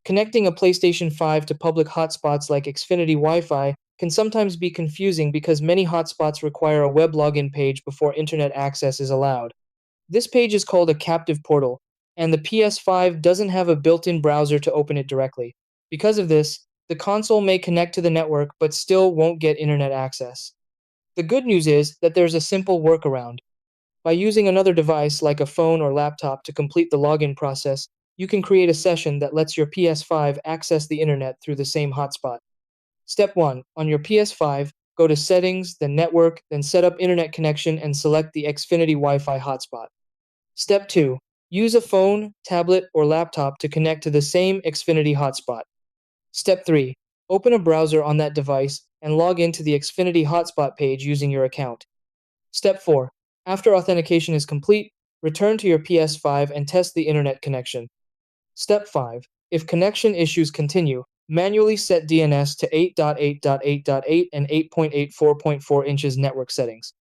Connecting a PlayStation 5 to public hotspots like Xfinity Wi-Fi can sometimes be confusing because many hotspots require a web login page before internet access is allowed. This page is called a captive portal, and the PS5 doesn't have a built-in browser to open it directly. Because of this, the console may connect to the network but still won't get internet access. The good news is that there's a simple workaround. By using another device like a phone or laptop to complete the login process, you can create a session that lets your PS5 access the internet through the same hotspot. Step 1. On your PS5, go to Settings, then Network, then Set up Internet Connection and select the Xfinity Wi-Fi hotspot. Step 2. Use a phone, tablet, or laptop to connect to the same Xfinity hotspot. Step 3. Open a browser on that device and log into the Xfinity hotspot page using your account. Step 4. After authentication is complete, return to your PS5 and test the internet connection. Step 5. If connection issues continue, manually set DNS to 8.8.8.8 and 8.84.4 inches network settings.